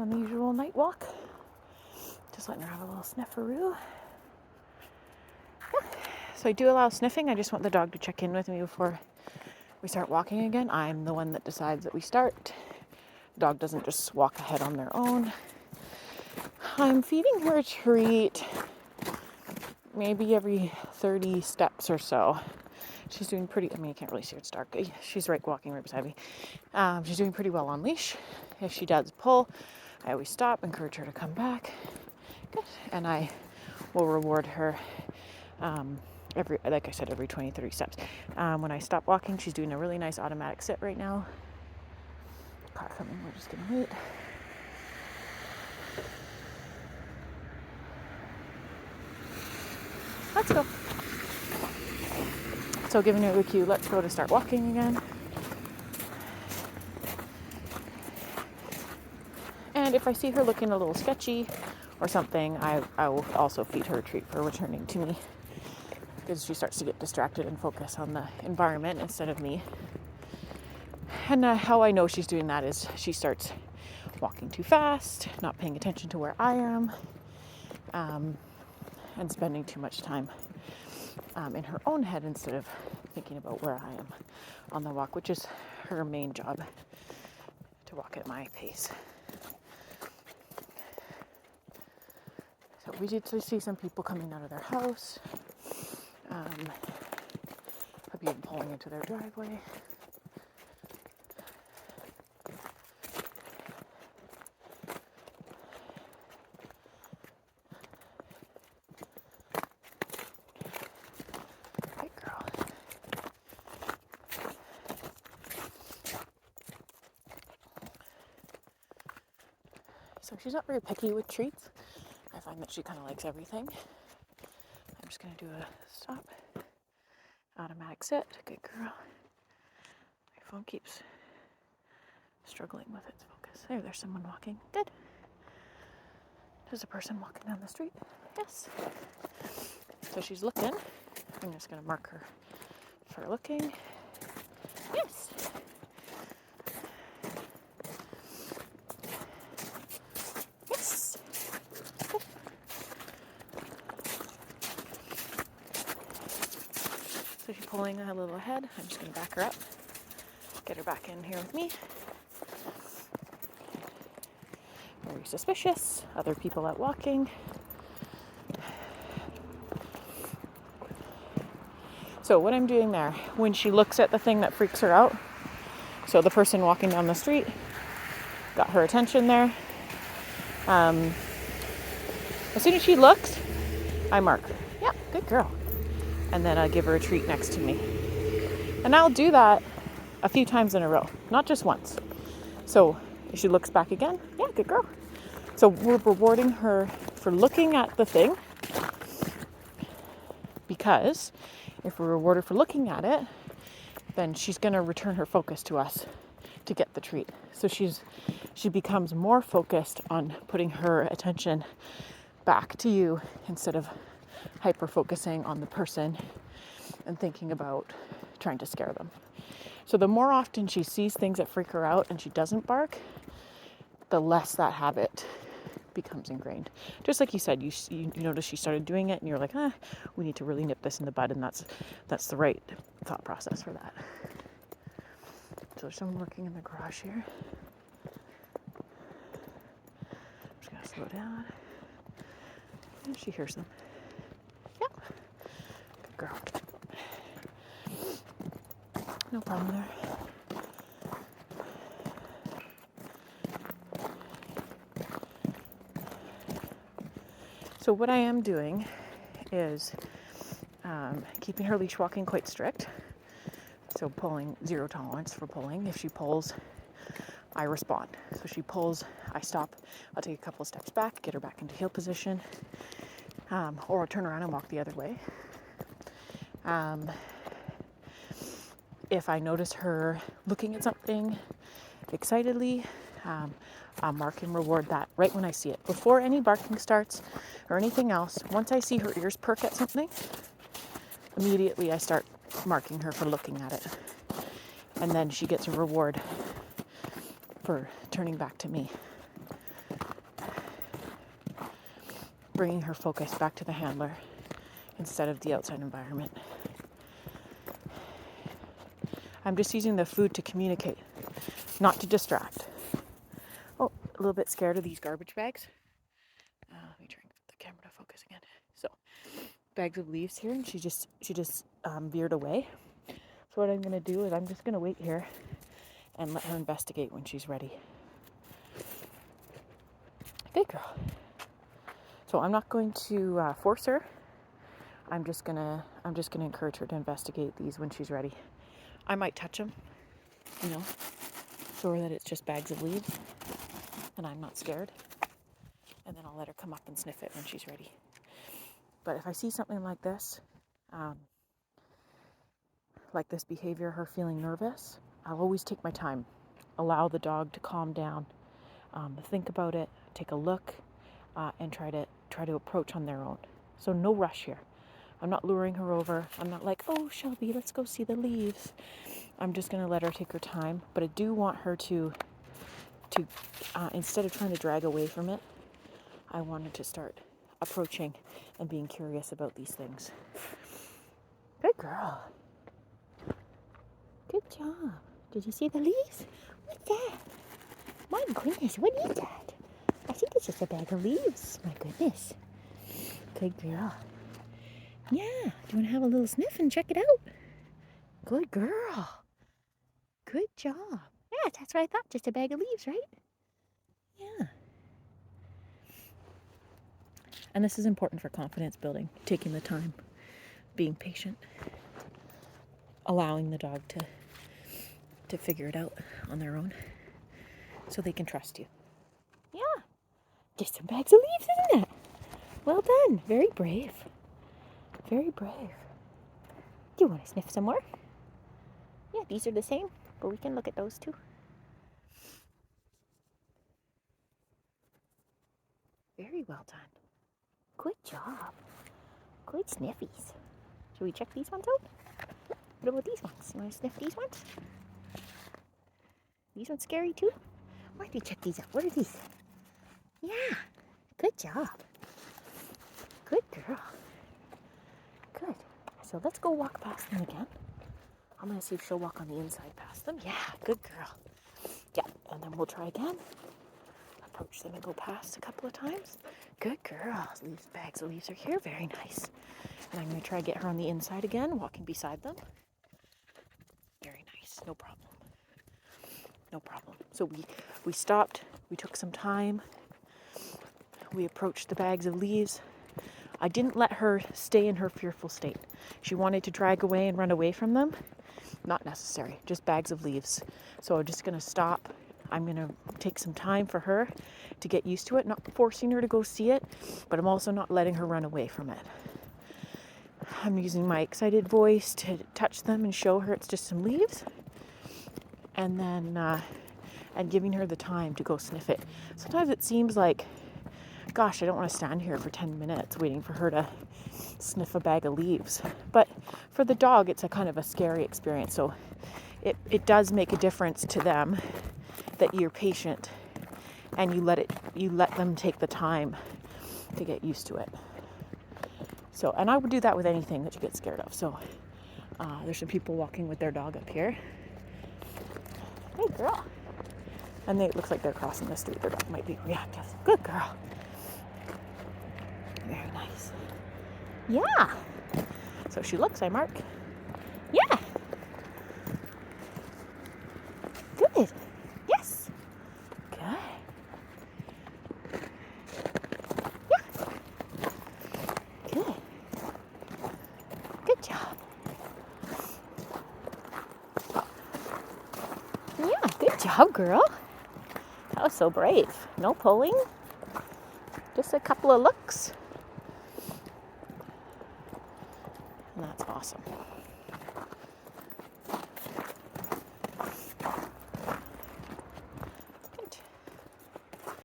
on the usual night walk. Just letting her have a little snifferoo. Yeah. So I do allow sniffing. I just want the dog to check in with me before we start walking again. I'm the one that decides that we start. The dog doesn't just walk ahead on their own. I'm feeding her a treat maybe every 30 steps or so. She's doing pretty, you can't really see her, it's dark. She's walking right beside me. She's doing pretty well on leash. If she does pull, I always stop, encourage her to come back. Good. And I will reward her every 20, 30 steps. When I stop walking, she's doing a really nice automatic sit right now. Car coming, we're just gonna wait. Let's go. So giving her the cue, let's go to start walking again. And if I see her looking a little sketchy or something, I will also feed her a treat for returning to me, because she starts to get distracted and focus on the environment instead of me. And how I know she's doing that is she starts walking too fast, not paying attention to where I am, and spending too much time in her own head instead of thinking about where I am on the walk, which is her main job, to walk at my pace. So we did see some people coming out of their house, maybe pulling into their driveway. So she's not very picky with treats. I find that she kind of likes everything. I'm just going to do a stop. Automatic sit. Good girl. My phone keeps struggling with its focus. There's someone walking. Good. There's a person walking down the street. Yes. So she's looking. I'm just going to mark her for looking. Yes. So she's pulling a little ahead. I'm just going to back her up, get her back in here with me. Very suspicious. Other people out walking. So what I'm doing there, when she looks at the thing that freaks her out, so the person walking down the street, got her attention there. As soon as she looks, I mark. Yep, good girl. And then I'll give her a treat next to me. And I'll do that a few times in a row, not just once. So if she looks back again, yeah, good girl. So we're rewarding her for looking at the thing, because if we reward her for looking at it, then she's going to return her focus to us to get the treat. So she becomes more focused on putting her attention back to you instead of hyper-focusing on the person and thinking about trying to scare them. So the more often she sees things that freak her out and she doesn't bark, the less that habit becomes ingrained. Just like you said, you notice she started doing it and you're like, we need to really nip this in the bud, and that's the right thought process for that. So there's someone working in the garage here. I'm just gonna slow down. And she hears them. Yep. Good girl. No problem there. So what I am doing is keeping her leash walking quite strict. So pulling, zero tolerance for pulling. If she pulls, I respond. So she pulls, I stop. I'll take a couple of steps back, get her back into heel position, or I'll turn around and walk the other way. If I notice her looking at something excitedly, I'll mark and reward that right when I see it. Before any barking starts or anything else, once I see her ears perk at something, immediately I start marking her for looking at it. And then she gets a reward for turning back to me. bringing her focus back to the handler instead of the outside environment. I'm just using the food to communicate, not to distract. Oh, a little bit scared of these garbage bags. Let me try and get the camera to focus again. So, bags of leaves here, and she just veered away. So what I'm going to do is I'm just going to wait here and let her investigate when she's ready. Good girl. So I'm not going to force her. I'm just gonna encourage her to investigate these when she's ready. I might touch them, show her that it's just bags of leaves, and I'm not scared. And then I'll let her come up and sniff it when she's ready. But if I see something like this behavior, her feeling nervous, I'll always take my time. Allow the dog to calm down, think about it, take a look, and try to approach on their own. So no rush here. I'm not luring her over. I'm not like, oh, Shelby, let's go see the leaves. I'm just going to let her take her time. But I do want her to instead of trying to drag away from it, I want her to start approaching and being curious about these things. Good girl. Good job. Did you see the leaves? What's that? My goodness, what is that? I think it's just a bag of leaves. My goodness. Good girl. Yeah, do you want to have a little sniff and check it out? Good girl. Good job. Yeah, that's what I thought. Just a bag of leaves, right? Yeah. And this is important for confidence building. Taking the time, being patient, allowing the dog to figure it out on their own so they can trust you. Yeah. Just some bags of leaves, isn't it? Well done. Very brave. Very brave. Do you want to sniff some more? Yeah, these are the same, but we can look at those too. Very well done. Good job. Good sniffies. Should we check these ones out? What about these ones? You want to sniff these ones? These ones scary too? Why don't you check these out? What are these? Yeah. Good job. Good girl. Good. So let's go walk past them again. I'm going to see if she'll walk on the inside past them. Yeah, good girl. Yeah, and then we'll try again. Approach them and go past a couple of times. Good girl. Leaves, bags of leaves are here. Very nice. And I'm going to try to get her on the inside again, walking beside them. Very nice. No problem. No problem. So we stopped. We took some time. We approached the bags of leaves. I didn't let her stay in her fearful state. She wanted to drag away and run away from them. Not necessary, just bags of leaves. So I'm just going to stop. I'm going to take some time for her to get used to it, not forcing her to go see it, but I'm also not letting her run away from it. I'm using my excited voice to touch them and show her it's just some leaves. And then, and giving her the time to go sniff it. Sometimes it seems like, gosh, I don't want to stand here for 10 minutes waiting for her to sniff a bag of leaves. But for the dog, it's a kind of a scary experience. So it does make a difference to them that you're patient and you let them take the time to get used to it. So, and I would do that with anything that you get scared of. So there's some people walking with their dog up here. Hey, girl. And it looks like they're crossing the street. Their dog might be reactive. Good girl. Very nice. Yeah. So she looks, I mark. Yeah. Good. Yes. Good. Yeah. Good. Good job. Yeah, good job, girl. That was so brave. No pulling. Just a couple of looks. And that's awesome.